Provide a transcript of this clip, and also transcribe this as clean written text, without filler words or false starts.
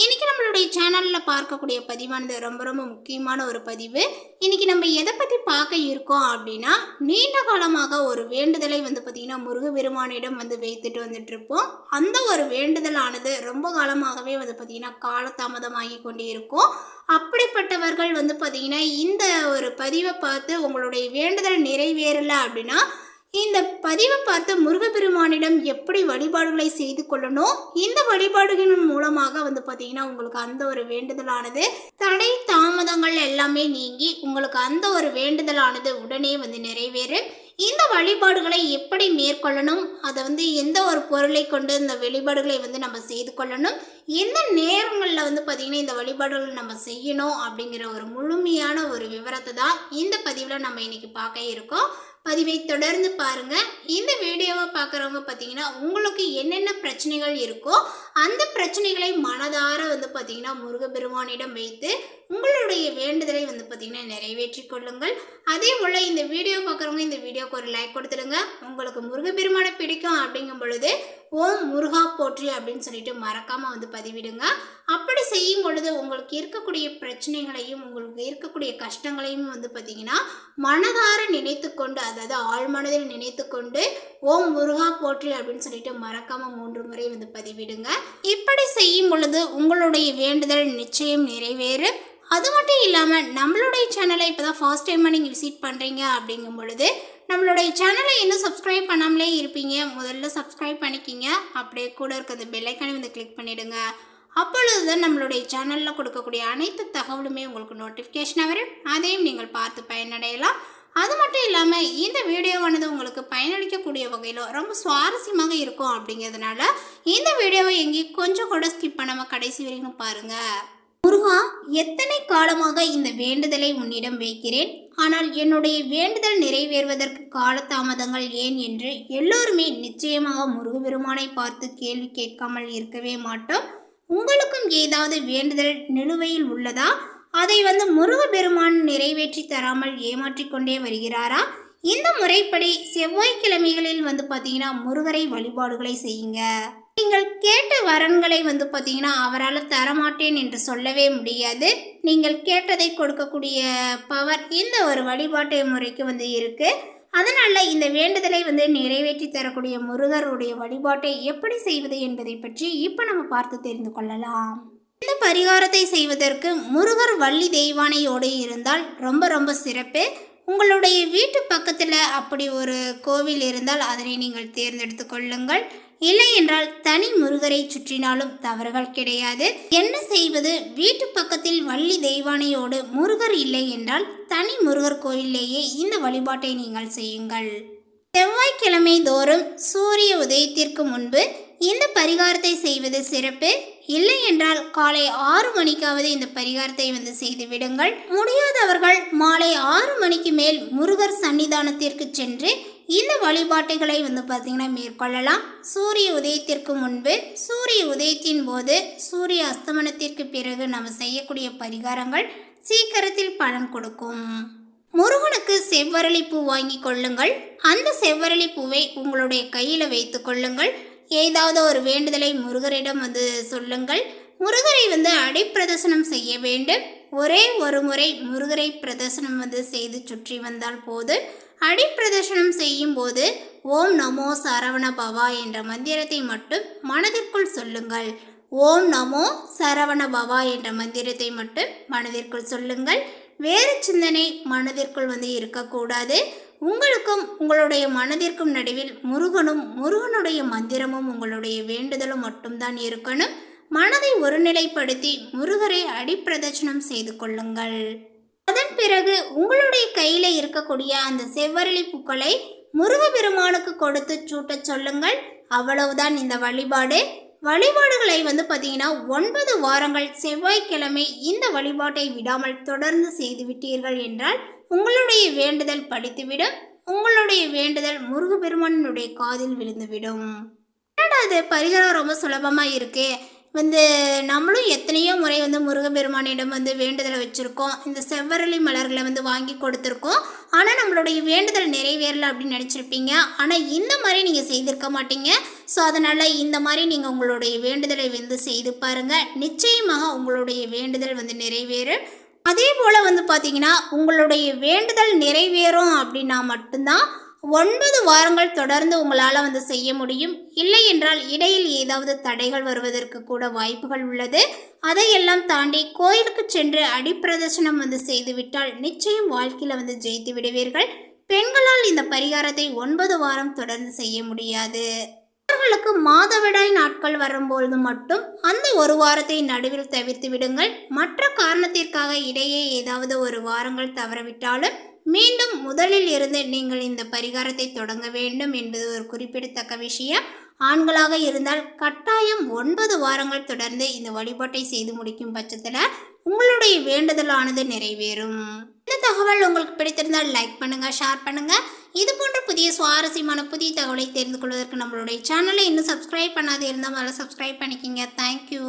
இன்னைக்கு நம்மளுடைய சேனல்ல பார்க்கக்கூடிய பதிவானது ரொம்ப ரொம்ப முக்கியமான ஒரு பதிவு. இன்னைக்கு நம்ம எதை பத்தி பார்க்க இருக்கோம் அப்படின்னா, நீண்ட காலமாக ஒரு வேண்டுதலை பார்த்தீங்கன்னா முருகப்பெருமானிடம் வைத்துட்டு வந்துட்டு இருப்போம். அந்த ஒரு வேண்டுதலானது ரொம்ப காலமாகவே பார்த்தீங்கன்னா காலதாமதமாகி கொண்டே இருக்கும். அப்படிப்பட்டவர்கள் பார்த்தீங்கன்னா இந்த ஒரு பதிவை பார்த்து உங்களுடைய வேண்டுதல் நிறைவேறல அப்படின்னா இந்த பதிவை பார்த்து முருகப்பெருமானிடம் எப்படி வழிபாடுகளை செய்து கொள்ளணும், இந்த வழிபாடுகளின் மூலமாக பார்த்தீங்கன்னா உங்களுக்கு அந்த ஒரு வேண்டுதலானது தடை தாமதங்கள் எல்லாமே நீங்கி உங்களுக்கு அந்த ஒரு வேண்டுதலானது உடனே நிறைவேறும். இந்த வழிபாடுகளை எப்படி மேற்கொள்ளணும், அதை எந்த ஒரு பொருளை கொண்டு இந்த வழிபாடுகளை நம்ம செய்து கொள்ளணும், எந்த நேரங்களில் பார்த்தீங்கன்னா இந்த வழிபாடுகளை நம்ம செய்யணும் அப்படிங்கிற ஒரு முழுமையான ஒரு விவரத்தை தான் இந்த பதிவில் நம்ம இன்னைக்கு பார்க்க இருக்கோம். பதிவை தொடர்ந்து பாருங்க. இந்த வீடியோவை பார்க்குறவங்க பார்த்தீங்கன்னா உங்களுக்கு என்னென்ன பிரச்சனைகள் இருக்கோ அந்த பிரச்சனைகளை மனதார பார்த்தீங்கன்னா முருகப்பெருமானிடம் வைத்து உங்களுடைய வேண்டுதலை பார்த்தீங்கன்னா நிறைவேற்றி கொள்ளுங்கள். அதே போல் இந்த வீடியோ பார்க்குறவங்க இந்த வீடியோக்கு ஒரு லைக் கொடுத்துடுங்க. உங்களுக்கு முருகப்பெருமானை பிடிக்கும் அப்படிங்கும் பொழுது ஓம் முருகா போற்றி அப்படின்னு சொல்லிட்டு மறக்காமல் பதிவிடுங்க. அப்படி செய்யும் பொழுது உங்களுக்கு இருக்கக்கூடிய பிரச்சனைகளையும் உங்களுக்கு இருக்கக்கூடிய கஷ்டங்களையும் பார்த்தீங்கன்னா மனதார நினைத்து கொண்டு, அதாவது ஆழ்மனதில் நினைத்து கொண்டு ஓம் முருகா போற்றி அப்படின்னு சொல்லிட்டு மறக்காமல் 3 முறை பதிவிடுங்க. இப்படி செய்யும் பொழுது உங்களுடைய வேண்டுதல் நிச்சயம் நிறைவேறும். அது மட்டும் இல்லாமல் நம்மளுடைய சேனலை இப்போ தான் ஃபர்ஸ்ட் டைமாக நீங்கள் விசிட் பண்ணுறீங்க அப்படிங்கும் பொழுது நம்மளுடைய சேனலை இன்னும் சப்ஸ்கிரைப் பண்ணாமலே இருப்பீங்க. முதல்ல சப்ஸ்கிரைப் பண்ணிக்கிங்க. அப்படியே கூட இருக்கிற பெல்லைக்கானே கிளிக் பண்ணிவிடுங்க. அப்பொழுது தான் நம்மளுடைய சேனலில் கொடுக்கக்கூடிய அனைத்து தகவலுமே உங்களுக்கு நோட்டிஃபிகேஷனாக வரும். அதையும் நீங்கள் பார்த்து பயனடையலாம். அது மட்டும் இல்லாமல் இந்த வீடியோவானது உங்களுக்கு பயனளிக்கக்கூடிய வகையில் ரொம்ப சுவாரஸ்யமாக இருக்கும். அப்படிங்கிறதுனால இந்த வீடியோவை எங்கேயும் கொஞ்சம் கூட ஸ்கிப் பண்ணாமல் கடைசி வரைக்கும் பாருங்கள். முருகா, எத்தனை காலமாக இந்த வேண்டுதலை உன்னிடம் வைக்கிறேன், ஆனால் என்னுடைய வேண்டுதல் நிறைவேறுவதற்கு காலதாமதங்கள் ஏன் என்று எல்லோருமே நிச்சயமாக முருகப்பெருமானை பார்த்து கேள்வி கேட்காமல் இருக்கவே மாட்டோம். உங்களுக்கும் ஏதாவது வேண்டுதல் நிலுவையில் உள்ளதா? அதை முருகப்பெருமான் நிறைவேற்றி தராமல் ஏமாற்றிக்கொண்டே வருகிறாரா? இந்த முறைப்படி செவ்வாய்க்கிழமைகளில் பார்த்தீங்கன்னா முருகரை வழிபாடுகளை செய்யுங்க. நீங்கள் கேட்ட வரன்களை பார்த்தீங்கன்னா அவரால் தரமாட்டேன் என்று சொல்லவே முடியாது. நீங்கள் கேட்டதை கொடுக்கக்கூடிய பவர் இந்த ஒரு வழிபாட்டு முறைக்கு இருக்கு. அதனால இந்த வேண்டுதலை நிறைவேற்றி தரக்கூடிய முருகருடைய வழிபாட்டை எப்படி செய்வது என்பதை பற்றி இப்போ நம்ம பார்த்து தெரிந்து கொள்ளலாம். இந்த பரிகாரத்தை செய்வதற்கு முருகர் வள்ளி தெய்வானையோடு இருந்தால் ரொம்ப ரொம்ப சிறப்பு. உங்களுடைய வீட்டு பக்கத்தில் அப்படி ஒரு கோவில் இருந்தால் அதனை நீங்கள் தேர்ந்தெடுத்து கொள்ளுங்கள். இல்லை என்றால் தனி முருகரை சுற்றினாலும் தவறுகள் கிடையாது. என்ன செய்வது? வீட்டு பக்கத்தில் வள்ளி தெய்வானையோடு முருகர் இல்லை என்றால் தனி முருகர் கோயிலேயே இந்த வழிபாட்டை நீங்கள் செய்யுங்கள். செவ்வாய்க்கிழமை தோறும் சூரிய உதயத்திற்கு முன்பு இந்த பரிகாரத்தை செய்வது சிறப்பு. இல்லை என்றால் காலை 6 மணிக்காவது இந்த பரிகாரத்தை செய்து விடுங்கள். முடியாதவர்கள் மாலை 6 மணிக்கு மேல் முருகர் சன்னிதானத்திற்கு சென்று இந்த வழிபாட்டுகளை பார்த்தீங்கன்னா மேற்கொள்ளலாம். சூரிய உதயத்திற்கு முன்பு, சூரிய உதயத்தின் போது, சூரிய அஸ்தமனத்திற்கு பிறகு நம்ம செய்யக்கூடிய பரிகாரங்கள் சீக்கிரத்தில் பலன் கொடுக்கும். முருகனுக்கு செவ்வரளி பூ வாங்கி கொள்ளுங்கள். அந்த செவ்வரளி பூவை உங்களுடைய கையில் வைத்து கொள்ளுங்கள். ஏதாவது ஒரு வேண்டுதலை முருகரிடம் சொல்லுங்கள். முருகரை அடிப்பிரதர்சனம் செய்ய வேண்டும். ஒரே ஒரு முறை முருகரை பிரதர்சனம் செய்து சுற்றி வந்தால் போது. அடிப்பிரதர்சனம் செய்யும் போது ஓம் நமோ சரவண பவா என்ற மந்திரத்தை மட்டும் மனதிற்குள் சொல்லுங்கள். ஓம் நமோ சரவண பவா என்ற மந்திரத்தை மட்டும் மனதிற்குள் சொல்லுங்கள். வேறு சிந்தனை மனதிற்குள் இருக்கக்கூடாது. உங்களுக்கும் உங்களுடைய மனதிற்கும் நடுவில் முருகனும் முருகனுடைய மந்திரமும் உங்களுடைய வேண்டுதலும் மட்டும்தான் இருக்கணும். மனதை ஒருநிலைப்படுத்தி முருகரை அடிப்பிரதட்சணம் செய்து கொள்ளுங்கள். அதன் பிறகு உங்களுடைய கையில் இருக்கக்கூடிய அந்த செவ்வரளி பூக்களை முருகப்பெருமானுக்கு கொடுத்து சூட்ட சொல்லுங்கள். அவ்வளவுதான் இந்த வழிபாடு. வழிபாடுகளை பார்த்தீங்கன்னா 9 வாரங்கள் செவ்வாய்க்கிழமை இந்த வழிபாட்டை விடாமல் தொடர்ந்து செய்துவிட்டீர்கள் என்றால் உங்களுடைய வேண்டுதல் படித்துவிடும். உங்களுடைய வேண்டுதல் முருகப்பெருமானுடைய காதில் விழுந்துவிடும். இரண்டாவது பரிகாரம் ரொம்ப சுலபமாக இருக்கு. நம்மளும் எத்தனையோ முறை முருகப்பெருமானிடம் வேண்டுதலை வச்சுருக்கோம். இந்த செவ்வரளி மலர்களை வாங்கி கொடுத்துருக்கோம். ஆனால் நம்மளுடைய வேண்டுதல் நிறைவேறலை அப்படின்னு நினச்சிருப்பீங்க. ஆனால் இந்த மாதிரி நீங்கள் செய்திருக்க மாட்டீங்க. ஸோ அதனால் இந்த மாதிரி நீங்கள் உங்களுடைய வேண்டுதலை வந்து செய்து பாருங்கள். நிச்சயமாக உங்களுடைய வேண்டுதல் வந்து நிறைவேறும். அதே போல் வந்து பார்த்திங்கன்னா உங்களுடைய வேண்டுதல் நிறைவேறும் அப்படின்னா மட்டும்தான் 9 வாரங்கள் தொடர்ந்து உங்களால் வந்து செய்ய முடியும். இல்லை என்றால் இடையில் ஏதாவது தடைகள் வருவதற்கு கூட வாய்ப்புகள் உள்ளது. அதையெல்லாம் தாண்டி கோயிலுக்கு சென்று அடிப்பிரதர்சனம் வந்து செய்துவிட்டால் நிச்சயம் வாழ்க்கையில் வந்து ஜெயித்து விடுவீர்கள். பெண்களால் இந்த பரிகாரத்தை 9 வாரம் தொடர்ந்து செய்ய முடியாது. அவர்களுக்கு மாதவிடாய் நாட்கள் வரும்பொழுது மட்டும் அந்த ஒரு வாரத்தை நடுவில் தவிர்த்து விடுங்கள். மற்ற காரணத்திற்காக இடையே ஏதாவது ஒரு வாரங்கள் தவறவிட்டாலும் மீண்டும் முதலில் இருந்து நீங்கள் இந்த பரிகாரத்தை தொடங்க வேண்டும் என்பது ஒரு குறிப்பிடத்தக்க விஷயம். ஆண்களாக இருந்தால் கட்டாயம் 9 வாரங்கள் தொடர்ந்து இந்த வழிபாட்டை செய்து முடிக்கும் பட்சத்தில் உங்களுடைய வேண்டுதலானது நிறைவேறும். இந்த தகவல் உங்களுக்கு பிடித்திருந்தால் லைக் பண்ணுங்கள், ஷேர் பண்ணுங்கள். இது போன்ற புதிய சுவாரஸ்யமான புதிய தகவலை தெரிந்து கொள்வதற்கு நம்மளுடைய சேனலை இன்னும் சப்ஸ்கிரைப் பண்ணாது இருந்தால் முதல்ல சப்ஸ்கிரைப் பண்ணிக்கிங்க. தேங்க்யூ.